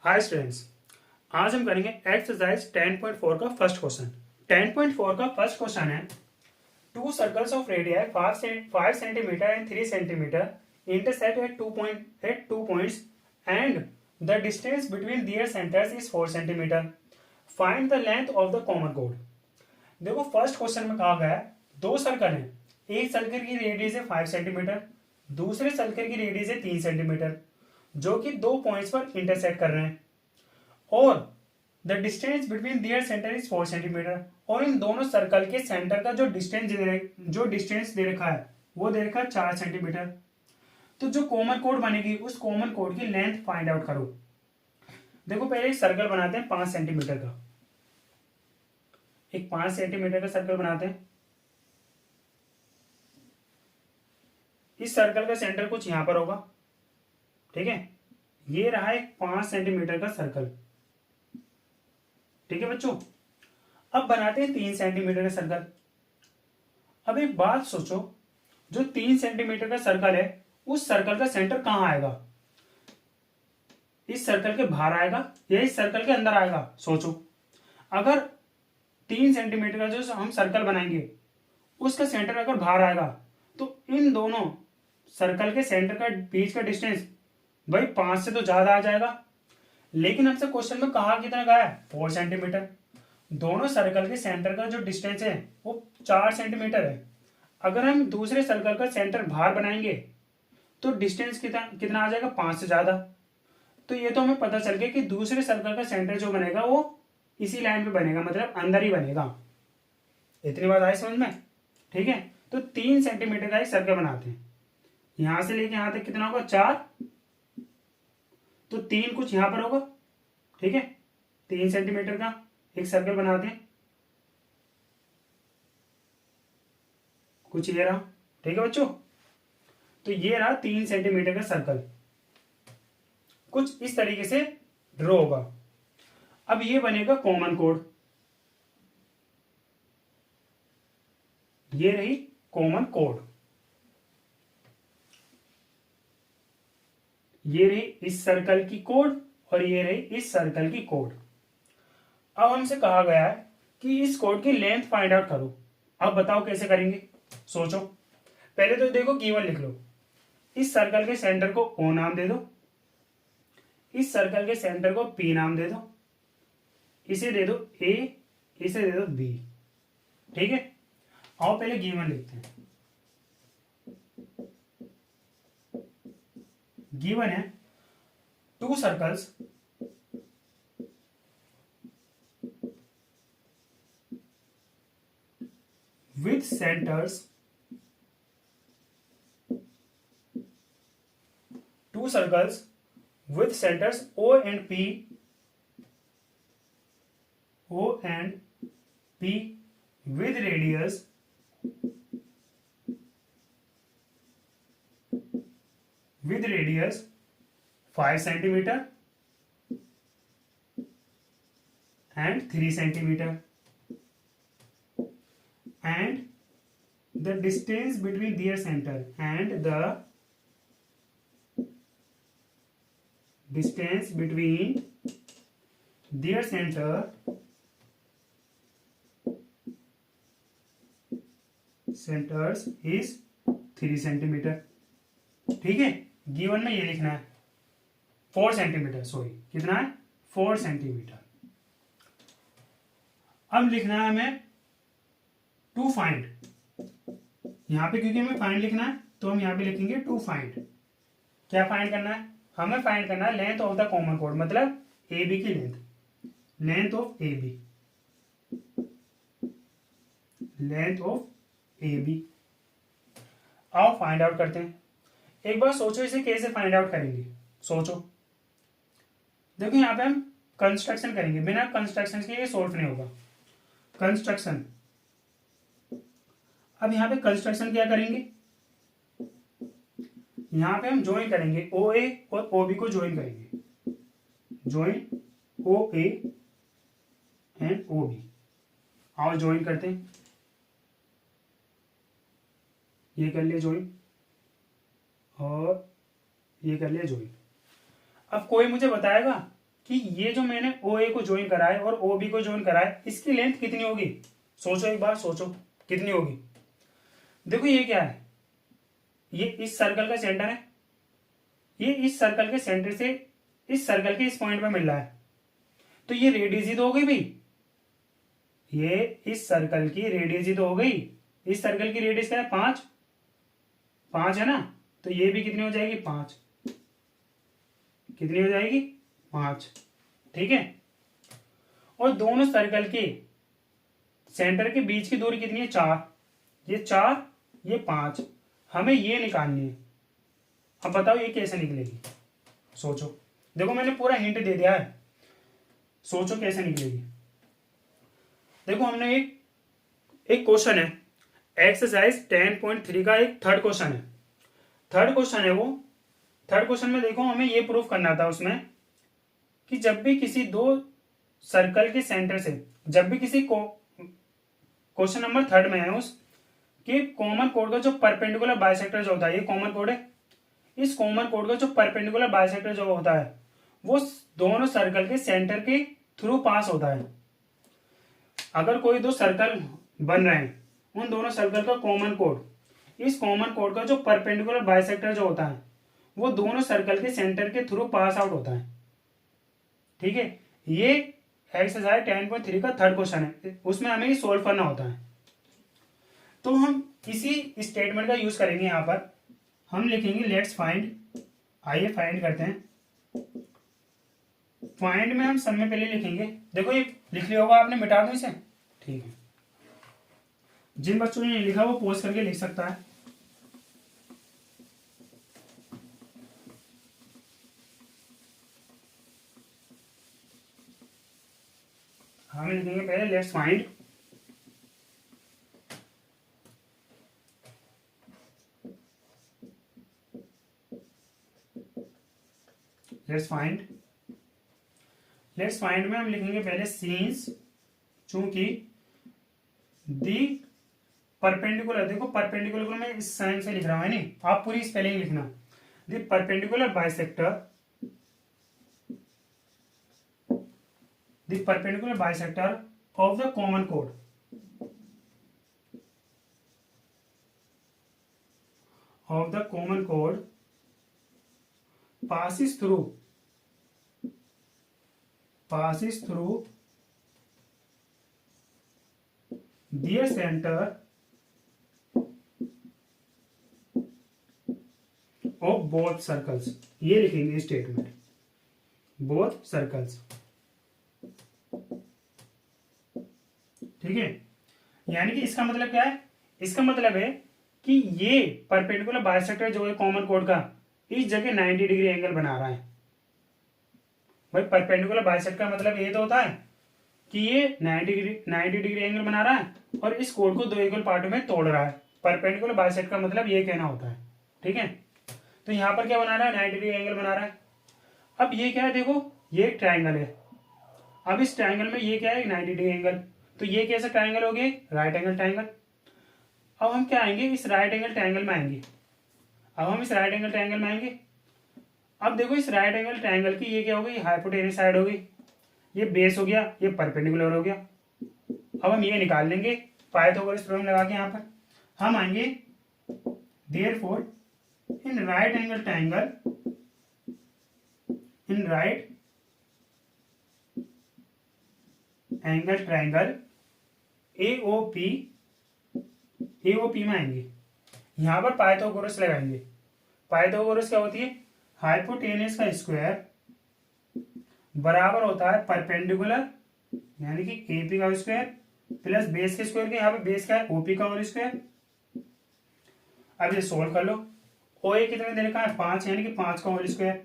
Hi students, आज हम करेंगे एक्सरसाइज 10.4 का फर्स्ट क्वेश्चन। 10.4 का फर्स्ट क्वेश्चन है two circles of radii 5 centimetre and 3 centimetre intersect at two points and the distance between their centres is 4 centimetre. Find the length of the common कोड। देखो first question में कहा गया है दो circle हैं, एक सर्कल की रेडियस है 5 सेंटीमीटर, दूसरे सर्कल की रेडियस है 3 सेंटीमीटर, जो कि दो पॉइंट्स पर इंटरसेक्ट कर रहे हैं और the distance between their centre is 4 centimetre. और इन दोनों सर्कल के सेंटर का जो डिस्टेंस दे रखा है वो दे रखा है 4 सेंटीमीटर। तो जो कॉमन कोड बनेगी उस कॉमन कोड की लेंथ फाइंड आउट करो। देखो पहले एक सर्कल बनाते हैं 5 सेंटीमीटर का, एक 5 सेंटीमीटर का सर्कल बनाते हैं। इस सर्कल का सेंटर कुछ यहां पर होगा, ठीक है। ये रहा एक 5 सेंटीमीटर का सर्कल, ठीक है बच्चों। अब बनाते हैं 3 सेंटीमीटर का सर्कल। अब एक बात सोचो, जो 3 सेंटीमीटर का सर्कल है उस सर्कल का सेंटर कहां आएगा? इस सर्कल के बाहर आएगा या इस सर्कल के अंदर आएगा? सोचो। अगर 3 सेंटीमीटर का जो हम सर्कल बनाएंगे उसका सेंटर अगर बाहर आएगा तो इन दोनों सर्कल के सेंटर का बीच का डिस्टेंस भाई 5 से तो ज्यादा आ जाएगा। लेकिन हमसे क्वेश्चन में कहा कितना का है? 4 सेंटीमीटर। दोनों सर्कल के सेंटर का जो डिस्टेंस है वो 4 सेंटीमीटर है। अगर हम दूसरे सर्कल का सेंटर बाहर बनाएंगे तो डिस्टेंस कितना कितना आ जाएगा? 5 से ज्यादा। तो ये तो हमें पता चल गया कि दूसरे सर्कल का सेंटर जो बनेगा वो इसी लाइन पे बनेगा, मतलब अंदर ही बनेगा। इतनी बात आई समझ में? ठीक है। तो 3 सेंटीमीटर का एक सर्कल बनाते हैं, यहां से लेके यहां तक कितना होगा? 4। तो 3 कुछ यहां पर होगा, ठीक है। 3 सेंटीमीटर का एक सर्कल बनाते हैं, कुछ ये रहा, ठीक है बच्चों। तो ये रहा 3 सेंटीमीटर का सर्कल, कुछ इस तरीके से ड्रॉ होगा। अब ये बनेगा कॉमन कोड, ये रही कॉमन कोड, ये रही इस सर्कल की कोड और ये रही इस सर्कल की कोड। अब हमसे कहा गया है कि इस कोड की लेंथ फाइंड आउट करो। अब बताओ कैसे करेंगे? सोचो। पहले तो देखो गिवन लिख लो। इस सर्कल के सेंटर को O नाम दे दो, इस सर्कल के सेंटर को P नाम दे दो, इसे दे दो A, इसे दे दो B, ठीक है। आओ पहले गिवन लिखते हैं। गिवन है two circles with centers, two circles with centers O and P, O and P with radius 5 centimeter and 3 centimeter, and the distance between their center and the distance between their center centers is 3 centimetre, ठीक है। Given में ये लिखना है 4 centimetre, sorry कितना है? 4 centimetre. अब लिखना है हमें टू फाइंड, यहां पे क्योंकि हमें फाइंड लिखना है तो हम यहां पे लिखेंगे टू फाइंड। क्या फाइंड करना है? हमें फाइंड करना है लेंथ ऑफ द कॉमन कोड, मतलब ए बी की length, length of A B, length of A B. आओ फाइंड आउट करते हैं। एक बार सोचो इसे कैसे फाइंड आउट करेंगे। सोचो, देखो यहां पे हम कंस्ट्रक्शन करेंगे, बिना कंस्ट्रक्शन के ये सॉल्व नहीं होगा। कंस्ट्रक्शन, अब यहां पे कंस्ट्रक्शन क्या करेंगे? यहां पे हम ज्वाइन करेंगे ओ ए और ओ बी को ज्वाइन करेंगे, join O A and O B. आओ ज्वाइन करते हैं, ये कर लिया ज्वाइन और ये कर लिया ज्वाइन। अब कोई मुझे बताएगा कि ये जो मैंने ओ ए को ज्वाइन करा है और ओ बी को ज्वाइन करा है, इसकी लेंथ कितनी होगी? सोचो एक बार, सोचो कितनी होगी। देखो ये क्या है, ये इस सर्कल का सेंटर है, ये इस सर्कल के सेंटर से इस सर्कल के इस पॉइंट पे मिल रहा है, तो ये रेडियस ही तो हो गई भाई। ये इस सर्कल की रेडियस ही तो हो गई। इस सर्कल की रेडियस क्या है? 5, 5 है ना, तो ये भी कितनी हो जाएगी? 5। कितनी हो जाएगी? 5। ठीक है। और दोनों सर्कल के सेंटर के बीच की दूरी कितनी है? 4। ये 4, ये 5। हमें ये निकालनी है। अब बताओ ये कैसे निकलेगी? सोचो। देखो मैंने पूरा हिंट दे दिया है, सोचो कैसे निकलेगी। देखो हमने एक क्वेश्चन है, एक्सरसाइज 10.3 का एक थर्ड क्वेश्चन है। थर्ड क्वेश्चन है वो। थर्ड क्वेश्चन में देखो हमें ये प्रूफ करना था उसमें कि जब भी किसी दो सर्कल के सेंटर से, जब भी किसी को, क्वेश्चन नंबर थर्ड में है उस कि कॉमन कोड का जो परपेंडिकुलर बाइसेक्टर जो होता है, ये कॉमन कोड है, इस कॉमन कोड का जो परपेंडिकुलर बाइसेक्टर जो होता है वो दोनों सर्कल के सेंटर के थ्रू पास होता है। अगर कोई दो सर्कल बन रहे हैं, उन दोनों सर्कल का कॉमन कोड, इस कॉमन कोड का जो परपेंडिकुलर बाइसेक्टर जो होता है वो दोनों सर्कल के सेंटर के थ्रू पास आउट होता है। ठीक है। ये एक्सरसाइज 10.3 का थर्ड क्वेश्चन है, उसमें हमें सोल्व करना होता है। तो हम इसी स्टेटमेंट का यूज करेंगे। यहां पर हम लिखेंगे लेट्स फाइंड। आइए फाइंड करते हैं। फाइंड में हम सब में पहले लिखेंगे, देखो ये लिख लिया होगा आपने, मिटा दो इसे। ठीक है। जिन बच्चों ने लिखा वो पोस्ट करके लिख सकता है। हम लिखेंगे पहले लेट्स फाइंड। लेट्स फाइंड में हम लिखेंगे पहले सीन्स, चूंकि दी परपेंडिकुलर, देखो परपेंडिकुलर को मैं इस साइन से लिख रहा हूं, है नहीं, आप पूरी स्पेलिंग लिखना। The perpendicular bisector, the perpendicular bisector of the common code, of the common chord passes through their center of both circles। ये लिखेंगे स्टेटमेंट, both circles। ठीक है। यानी कि इसका मतलब क्या है? इसका मतलब है कि ये परपेंडिकुलर बाइसेक्टर जो है कॉमन कोड का, इस जगह 90 डिग्री एंगल बना रहा है। भाई परपेंडिकुलर बाइसेक्टर का मतलब ये तो होता है कि ये 90 डिग्री एंगल बना रहा है और इस कोड को दो इक्वल पार्टों में तोड़ रहा है। परपेंडिकुलर बाइसेक्टर का मतलब ये कहना होता है। ठीक है। तो यहां पर क्या बना रहा है? 90 डिग्री एंगल बना रहा है। अब ये क्या है? देखो ये एक ट्राइंगल है। अब इस ट्राइंगल में ये क्या है? 90 डिग्री एंगल। तो ये कैसा ट्राइंगल हो गया? Right angle triangle. अब हम क्या आएंगे? इस राइट एंगल ट्राइंगल में आएंगे। अब देखो इस राइट एंगल ट्राइंगल की ये क्या हो गई? हाइपोटेनस साइड हो गई। ये बेस हो गया, ये परपेंडिकुलर हो गया। अब हम ये निकाल लेंगे पाइथागोरस थ्योरम लगा के। यहां पर हम आएंगे therefore in right angle triangle, in right angle triangle AOP में आएंगे। यहां पर पाइथागोरस लगाएंगे। पाइथागोरस क्या होती है? हाइपोटेनस का स्क्वायर बराबर होता है परपेंडिकुलर, यानी कि एपी का स्क्वायर प्लस बेस के स्क्वायर के, यहाँ पे बेस क्या है? ओपी का होल स्क्वायर। अब ये सोल्व कर लो। ओ ए कितने दे रखा है? 5, यानी कि 5 का होल स्क्वायर।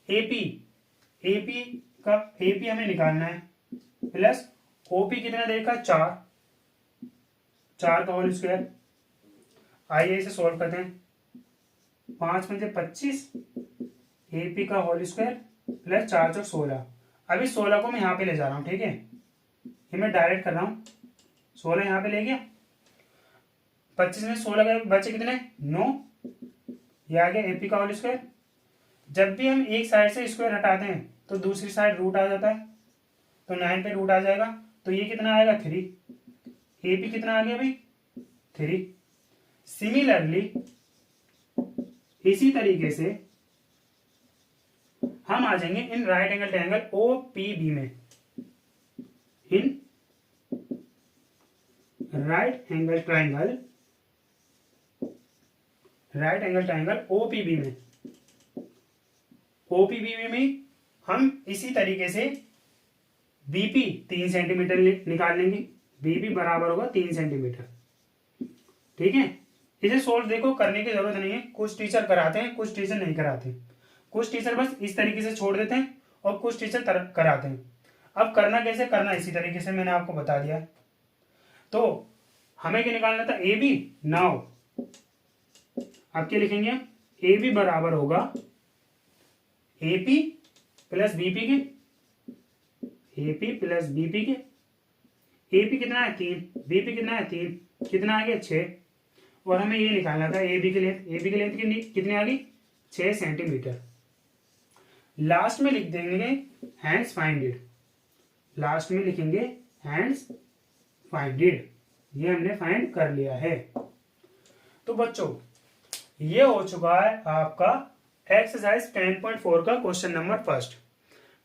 एपी हमें निकालना है, प्लस ओपी कितना दे रखा है? 4 का होल स्क्वायर। आइए इसे सोल्व करते हैं। 5 में 25, एपी का होल स्क्वायर प्लस 4 चौक 16। अभी 16 को मैं यहाँ पे ले जा रहा हूँ। ठीक है। ये मैं डायरेक्ट कर रहा हूँ। 16 यहाँ पे ले गया, 25 में 16 के बचे कितने? 9। ये आ गया एपी का होल स्क्वायर। जब भी हम एक साइड से स्क्वायर हटाते हैं तो दूसरी साइड रूट आ जाता है, तो 9 पे रूट आ जाएगा, तो ये कितना आएगा 3। ए पी कितना आ गया भाई 3। सिमिलरली इसी तरीके से हम आ जाएंगे in right angle triangle O P B में, in right angle triangle OPB में, ओपीबी में हम इसी तरीके से बीपी 3 सेंटीमीटर निकाल लेंगे, बीपी बराबर होगा 3 सेंटीमीटर। ठीक है, इसे सोल्व देखो करने की जरूरत नहीं है, कुछ टीचर कराते हैं कुछ टीचर नहीं कराते, कुछ टीचर बस इस तरीके से छोड़ देते हैं और कुछ टीचर कराते हैं। अब करना कैसे, करना इसी तरीके से मैंने आपको बता दिया। तो हमें क्या निकालना था, ए बी। नाउ अब क्या लिखेंगे हम, ए बी बराबर होगा ए पी प्लस बीपी के, ए पी प्लस बीपी के। ए पी कितना है 3, बीपी कितना है 3, कितना आ गया 6। और हमें ये निकालना था ए बी की लेंथ, ए बी की लेंथ कितनी आ गई 6 सेंटीमीटर। लास्ट में लिख देंगे हैंड्स फाइंडेड, लास्ट में लिखेंगे हैंड्स फाइंडेड, ये हमने फाइंड कर लिया है। तो बच्चों ये हो चुका है आपका एक्सरसाइज 10.4 का क्वेश्चन नंबर फर्स्ट।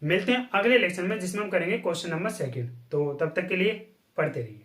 मिलते हैं अगले लेक्चर में जिसमें हम करेंगे क्वेश्चन नंबर सेकंड। तो तब तक के लिए पढ़ते रहिए।